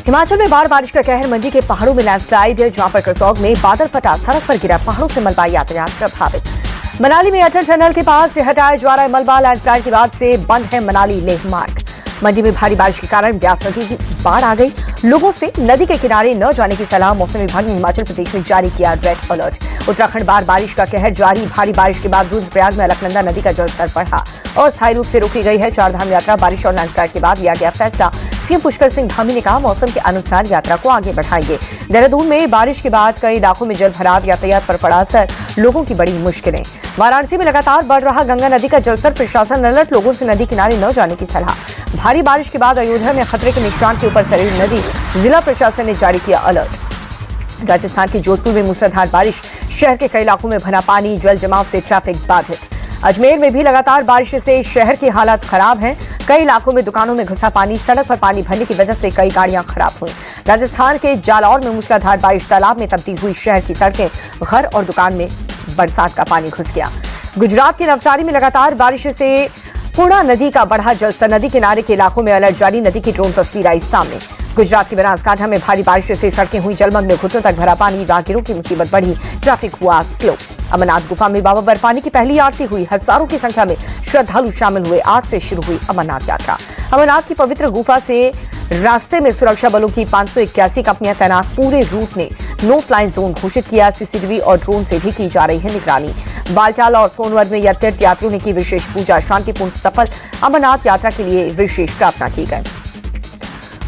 हिमाचल में बारिश का कहर, मंडी के पहाड़ों में लैंडस्लाइड, जहां पर करसोग में बादल फटा, सड़क पर गिरा, पहाड़ों से मलबा यातायात प्रभावित। मनाली में अटल टनल के पास से हटाया जा रहा है मलबा, लैंडस्लाइड के बाद से बंद है मनाली लेह मार्ग। मंडी में भारी बारिश के कारण ब्यास नदी की बाढ़ आ गई, लोगों से नदी के किनारे न जाने की सलाह। मौसम विभाग ने हिमाचल प्रदेश में जारी किया रेड अलर्ट। उत्तराखंड बारिश का कहर जारी, भारी बारिश के बाद रुद्रप्रयाग में अलकनंदा नदी का जलस्तर बढ़ा, अस्थायी रूप से रोकी गई है चारधाम यात्रा। बारिश और लैंडस्लाइड के बाद लिया गया फैसला। सीएम पुष्कर सिंह धामी ने कहा, मौसम के अनुसार यात्रा को आगे बढ़ाएंगे। देहरादून में बारिश के बाद कई इलाकों में जल भराव, यातायात पर पड़ा असर, लोगों की बड़ी मुश्किलें। वाराणसी में लगातार बढ़ रहा गंगा नदी का जलस्तर, प्रशासन अलर्ट, लोगों से नदी किनारे न जाने की सलाह। भारी बारिश के बाद अयोध्या में खतरे के निशान के ऊपर सरी नदी, जिला प्रशासन ने जारी किया अलर्ट। राजस्थान के जोधपुर में मूसलाधार बारिश, शहर के कई इलाकों में भरा पानी, जल जमाव से ट्रैफिक बाधित। अजमेर में भी लगातार बारिश से शहर की हालत खराब है, कई इलाकों में दुकानों में घुसा पानी, सड़क पर पानी भरने की वजह से कई गाड़ियां खराब हुई। राजस्थान के जालौर में मूसलाधार बारिश, तालाब में तब्दील हुई शहर की सड़कें, घर और दुकान में बरसात का पानी घुस गया। गुजरात के नवसारी में लगातार बारिश से पूर्णा नदी का बढ़ा जलस्तर, नदी किनारे के इलाकों में अलर्ट जारी, नदी की ड्रोन तस्वीर आई सामने। गुजरात के बनासकांठा में भारी बारिश से सड़कें हुई जलमग्न, घुटनों तक भरा पानी, राहगीरों की मुसीबत बढ़ी, ट्रैफिक हुआ स्लो। अमरनाथ गुफा में बाबा बर्फानी की पहली आरती हुई, हजारों की संख्या में श्रद्धालु शामिल हुए। आज से शुरू हुई अमरनाथ यात्रा। अमरनाथ की पवित्र गुफा से रास्ते में सुरक्षा बलों की 581 कंपनियां तैनात, पूरे रूट ने नो फ्लाई जोन घोषित किया। सीसीटीवी और ड्रोन से भी की जा रही है निगरानी। बालटाल और सोनवद में तीर्थ यात्रियों ने की विशेष पूजा, शांतिपूर्ण सफल अमरनाथ यात्रा के लिए विशेष प्रार्थना की गई।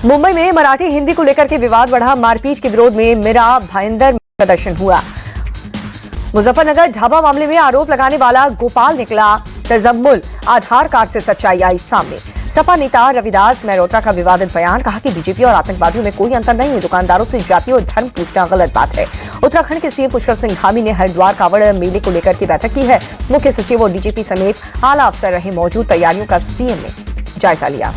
मुंबई में मराठी हिंदी को लेकर के विवाद बढ़ा, मारपीट के विरोध में मेरा भाईंदर प्रदर्शन हुआ। मुजफ्फरनगर ढाबा मामले में आरोप लगाने वाला गोपाल निकला तजम्मुल, आधार कार्ड से सच्चाई आई सामने। सपा नेता रविदास मेहरोत्रा का विवादित बयान, कहा कि बीजेपी और आतंकवादियों में कोई अंतर नहीं है, दुकानदारों से जाति और धर्म पूछना गलत बात है। उत्तराखंड के सीएम पुष्कर सिंह धामी ने हरिद्वार कावड़ मेले को लेकर के बैठक की है। मुख्य सचिव और डीजीपी समेत आला अफसर रहे मौजूद, तैयारियों का सीएम ने जायजा लिया।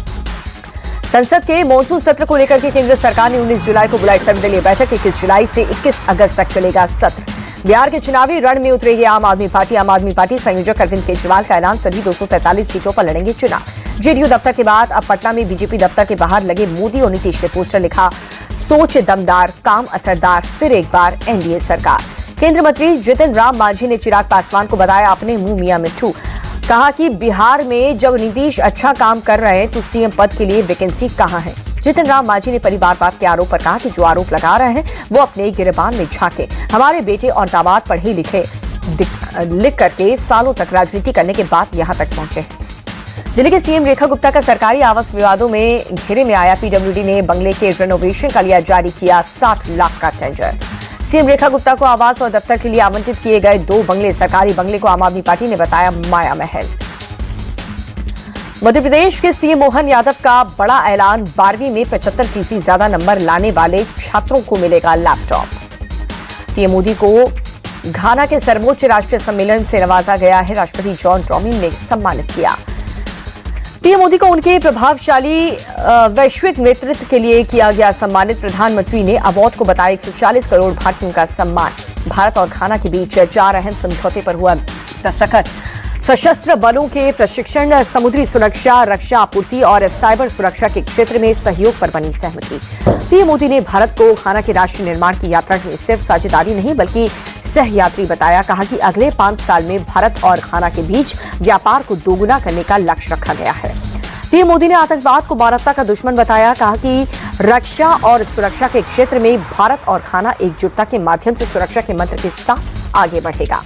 संसद के मानसून सत्र को लेकर के केंद्र सरकार ने 19 जुलाई को बुलाई सर्वदलीय बैठक, 21 जुलाई से 21 अगस्त तक चलेगा सत्र। बिहार के चुनावी रण में उतरेगी आम आदमी पार्टी। आम आदमी पार्टी संयोजक अरविंद केजरीवाल का ऐलान, सभी 243 सीटों पर लड़ेंगे चुनाव। जेडीयू दफ्तर के बाद अब पटना में बीजेपी दफ्तर के बाहर लगे मोदी और नीतीश के पोस्टर, लिखा सोच दमदार, काम असरदार, फिर एक बार एनडीए सरकार। केंद्रीय मंत्री जितिन राम मांझी ने चिराग पासवान को बताया अपने मुंह मियां मिट्ठू, कहा कि बिहार में जब नीतीश अच्छा काम कर रहे हैं तो सीएम पद के लिए वैकेंसी कहां है। जितिन राम मांझी ने परिवारवाद के आरोप पर कहा कि जो आरोप लगा रहे हैं वो अपने गिरबान में झांके। हमारे बेटे और दामाद पढ़े लिखे लिख करके सालों तक राजनीति करने के बाद यहां तक पहुंचे। दिल्ली के सीएम रेखा गुप्ता का सरकारी आवास विवादों में घेरे में आया। पीडब्ल्यूडी ने बंगले के रेनोवेशन का लिया जारी किया 60 लाख का टेंडर। सीएम रेखा गुप्ता को आवास और दफ्तर के लिए आवंटित किए गए 2 बंगले, सरकारी बंगले को आम आदमी पार्टी ने बताया माया महल। मध्य प्रदेश के सीएम मोहन यादव का बड़ा ऐलान, 12वीं में 75% ज्यादा नंबर लाने वाले छात्रों को मिलेगा लैपटॉप। पीएम मोदी को घाना के सर्वोच्च राष्ट्रीय सम्मेलन से नवाजा गया है, राष्ट्रपति जॉन ड्रॉमिन ने सम्मानित किया। पीएम मोदी को उनके प्रभावशाली वैश्विक नेतृत्व के लिए किया गया सम्मानित। प्रधानमंत्री ने अवार्ड को बताया 140 करोड़ भारतीयों का सम्मान। भारत और घाना के बीच 4 अहम समझौते पर हुआ दस्तखत। सशस्त्र बलों के प्रशिक्षण, समुद्री सुरक्षा, रक्षा आपूर्ति और साइबर सुरक्षा के क्षेत्र में सहयोग पर बनी सहमति। पीएम मोदी ने भारत को घाना के राष्ट्र निर्माण की यात्रा में सिर्फ साझेदारी नहीं बल्कि सहयात्री बताया। कहा कि अगले 5 साल में भारत और घाना के बीच व्यापार को दोगुना करने का लक्ष्य रखा गया है। पीएम मोदी ने आतंकवाद को मानवता का दुश्मन बताया। कहा कि रक्षा और सुरक्षा के क्षेत्र में भारत और घाना एकजुटता के माध्यम से सुरक्षा के मंत्र के साथ आगे बढ़ेगा।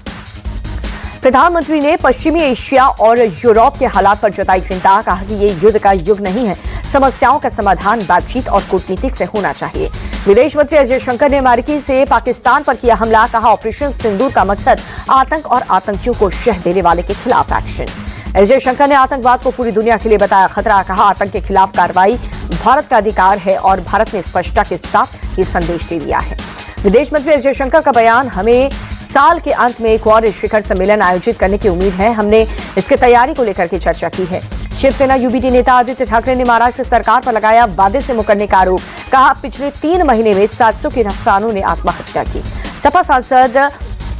प्रधानमंत्री ने पश्चिमी एशिया और यूरोप के हालात पर जताई चिंता। कहा कि ये युद्ध का युग नहीं है, समस्याओं का समाधान बातचीत और कूटनीतिक से होना चाहिए। विदेश मंत्री एस जयशंकर ने अमेरिकी से पाकिस्तान पर किया हमला। कहा ऑपरेशन सिंदूर का मकसद आतंक और आतंकियों को शह देने वाले के खिलाफ एक्शन। एस जयशंकर ने आतंकवाद को पूरी दुनिया के लिए बताया खतरा। कहा आतंक के खिलाफ कार्रवाई भारत का अधिकार है और भारत ने स्पष्टता के साथ ये संदेश दे दिया है। विदेश मंत्री एस जयशंकर का बयान, हमें साल के अंत में एक और शिखर सम्मेलन आयोजित करने की उम्मीद है, हमने इसकी तैयारी को लेकर के चर्चा की है। शिवसेना यूबीटी नेता आदित्य ठाकरे ने महाराष्ट्र सरकार पर लगाया वादे से मुकरने का आरोप। कहा पिछले 3 महीने में 700 किसानों ने आत्महत्या की। सपा सांसद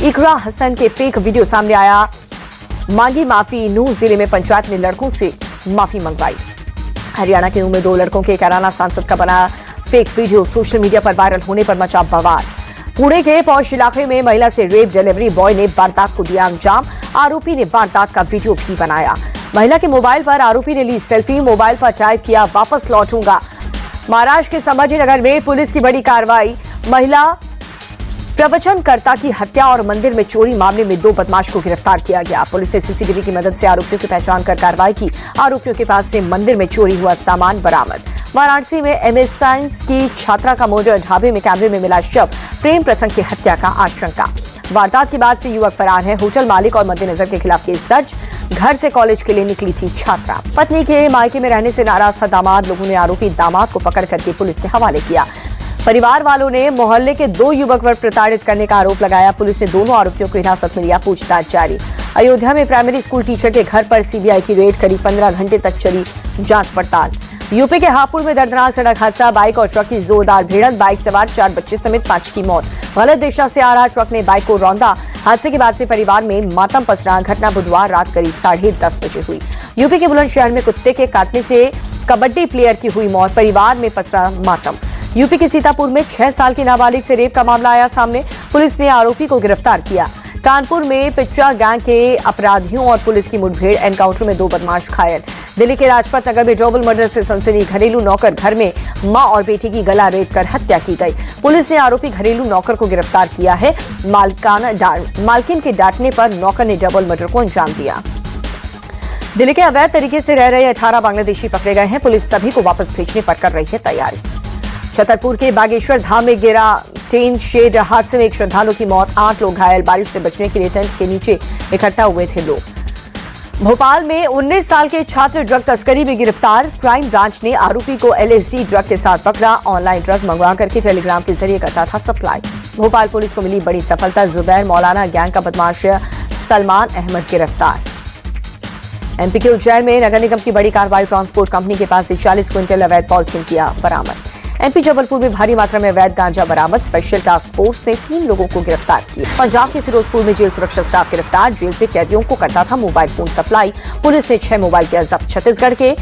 इकरा हसन के फेक वीडियो सामने आया। मांगी माफी, नूंह जिले में पंचायत ने लड़कों से माफी मंगवाई। हरियाणा के नूंह में 2 लड़कों के कैराना सांसद का बना फेक वीडियो सोशल मीडिया पर वायरल होने पर मचा बवाल। पुणे के पौष इलाके में महिला से रेप डिलीवरी बॉय ने वारदात को दिया अंजाम। आरोपी ने वारदात का वीडियो भी बनाया। महिला के मोबाइल पर आरोपी ने ली सेल्फी, मोबाइल पर टाइप किया वापस लौटूंगा। महाराष्ट्र के संभाजीनगर में पुलिस की बड़ी कार्रवाई। महिला प्रवचनकर्ता की हत्या और मंदिर में चोरी मामले में 2 बदमाश को गिरफ्तार किया गया। पुलिस ने सीसीटीवी की मदद से आरोपियों की पहचान कर कार्रवाई की। आरोपियों के पास से मंदिर में चोरी हुआ सामान बरामद। वाराणसी में एमएस साइंस की छात्रा का मौजूद ढाबे में कैमरे में मिला शव, प्रेम प्रसंग की हत्या का आशंका। वारदात के बाद से युवक फरार है। होटल मालिक और मद्देनजर के खिलाफ केस दर्ज। घर से कॉलेज के लिए निकली थी छात्रा। पत्नी के मायके में रहने से नाराज था दामाद। लोगों ने आरोपी दामाद को पकड़ करके पुलिस के हवाले किया। परिवार वालों ने मोहल्ले के 2 युवक पर प्रताड़ित करने का आरोप लगाया। पुलिस ने दोनों आरोपियों को हिरासत में लिया, पूछताछ जारी। अयोध्या में प्राइमरी स्कूल टीचर के घर पर सीबीआई की रेड, करीब 15 घंटे तक चली जांच पड़ताल। यूपी के हापुड़ में दर्दनाक सड़क हादसा, बाइक और ट्रक की जोरदार भिड़ंत, बाइक सवार 4 बच्चे समेत 5 की मौत। गलत दिशा से आ रहा ट्रक ने बाइक को रौंदा। हादसे के बाद से परिवार में मातम पसरा। घटना बुधवार रात करीब 10:30 बजे हुई। यूपी के बुलंदशहर में कुत्ते के काटने से कबड्डी प्लेयर की हुई मौत, परिवार में पसरा मातम। यूपी के सीतापुर में 6 साल की नाबालिग से रेप का मामला आया सामने। पुलिस ने आरोपी को गिरफ्तार किया। कानपुर में पिच्चा गैंग के अपराधियों और पुलिस की मुठभेड़, एनकाउंटर में 2 बदमाश घायल। दिल्ली के लाजपत नगर में डबल मर्डर से सनसनी। घरेलू नौकर घर में मां और बेटी की गला रेत कर हत्या की गई। पुलिस ने आरोपी घरेलू नौकर को गिरफ्तार किया है। मालकिन के डांटने पर नौकर ने डबल मर्डर को अंजाम दिया। दिल्ली के अवैध तरीके से रह रहे 18 बांग्लादेशी पकड़े गए हैं। पुलिस सभी को वापस भेजने पर कर रही है तैयारी। छतरपुर के बागेश्वर धाम में गिरा टेंट शेड, हादसे में एक श्रद्धालु की मौत, 8 लोग घायल। बारिश से बचने के लिए टेंट के नीचे इकट्ठा हुए थे लोग। भोपाल में 19 साल के छात्र ड्रग तस्करी में गिरफ्तार। क्राइम ब्रांच ने आरोपी को एलएसडी ड्रग के साथ पकड़ा। ऑनलाइन ड्रग मंगवा करके टेलीग्राम के जरिए करता था सप्लाई। भोपाल पुलिस को मिली बड़ी सफलता। जुबैर मौलाना गैंग का बदमाश सलमान अहमद गिरफ्तार। एमपी के उज्जैन में नगर निगम की बड़ी कार्रवाई। ट्रांसपोर्ट कंपनी के पास से 40 क्विंटल अवैध पॉलिथीन किया बरामद। एमपी जबलपुर में भारी मात्रा में अवैध गांजा बरामद। स्पेशल टास्क फोर्स ने 3 लोगों को गिरफ्तार किया। पंजाब के फिरोजपुर में जेल सुरक्षा स्टाफ गिरफ्तार। जेल से कैदियों को करता था मोबाइल फोन सप्लाई। पुलिस ने 6 मोबाइल किया जब्त। छत्तीसगढ़ के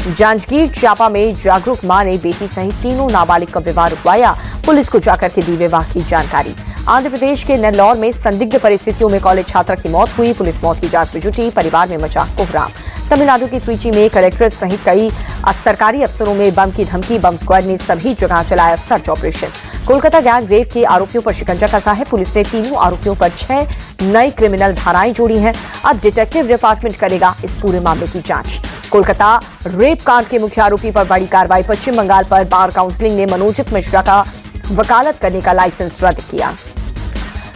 जांजगीर चांपा में जागरूक मां ने बेटी सहित 3 नाबालिग का विवाह रुकवाया। पुलिस को जाकर के दी विवाह की जानकारी। आंध्र प्रदेश के नेल्लौर में संदिग्ध परिस्थितियों में कॉलेज छात्रा की मौत हुई। पुलिस मौत की जांच में जुटी। परिवार में मचा कोहराम। तमिलनाडु की त्रिची में कलेक्ट्रेट सहित कई सरकारी अफसरों में बम की धमकी। बम स्क्वाड ने सभी जगह चलाया search operation. Kolkata gang rape के आरोपियों पर शिकंजा कसा है। पुलिस ने 3 आरोपियों पर 6 नई क्रिमिनल धाराएं जोड़ी हैं। अब डिटेक्टिव डिपार्टमेंट करेगा इस पूरे मामले की जांच। कोलकाता रेप कांड के मुख्य आरोपी पर बड़ी कार्रवाई। पश्चिम बंगाल पर बार काउंसिलिंग ने मनोजित मिश्रा का वकालत करने का लाइसेंस रद्द किया।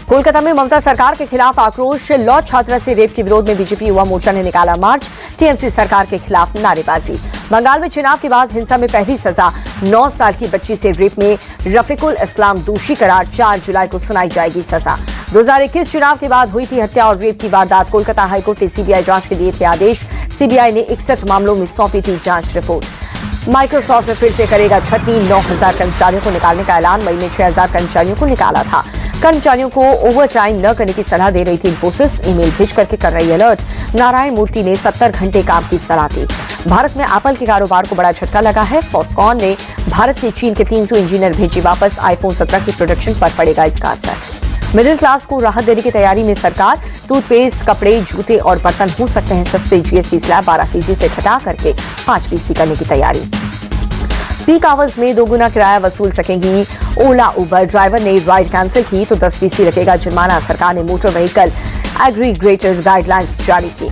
कोलकाता में ममता सरकार के खिलाफ आक्रोश। लॉ छात्रा से रेप के विरोध में बीजेपी युवा मोर्चा ने निकाला मार्च। टीएमसी सरकार के खिलाफ नारेबाजी। बंगाल में चुनाव के बाद हिंसा में पहली सजा। 9 साल की बच्ची से रेप में रफीकुल इस्लाम दोषी करार। 4 जुलाई को सुनाई जाएगी सजा। 2021 चुनाव के बाद हुई थी हत्या और रेप की वारदात। कोलकाता हाईकोर्ट ने सीबीआई जांच के दिए थे आदेश। सीबीआई ने 61 मामलों में सौंपी थी जांच रिपोर्ट। माइक्रोसॉफ्ट फिर से करेगा छटनी। 9,000 कर्मचारियों को निकालने का ऐलान। मई में 6,000 कर्मचारियों को निकाला था। कर्मचारियों को ओवर टाइम न करने की सलाह दे रही थी इंफोसिस। ईमेल भेज करके कर रही अलर्ट। नारायण मूर्ति ने 70 घंटे काम की सलाह दी। भारत में एप्पल के कारोबार को बड़ा झटका लगा है। फॉक्सकॉन ने भारत के चीन के 300 इंजीनियर भेजे वापस। आईफोन 17 की प्रोडक्शन पर पड़ेगा इसका असर। मिडिल क्लास को राहत देने की तैयारी में सरकार। टूथपेस्ट, कपड़े, जूते और बर्तन हो सकते हैं सस्ते। जीएसटी स्लैब 12% से घटा करके 5% करने की तैयारी। पीक आवर्स में 2 गुना किराया वसूल सकेंगी ओला उबर। ड्राइवर ने राइड कैंसिल की तो 10% लगेगा जुर्माना। सरकार ने मोटर व्हीकल एग्रीगेटर गाइडलाइंस जारी की।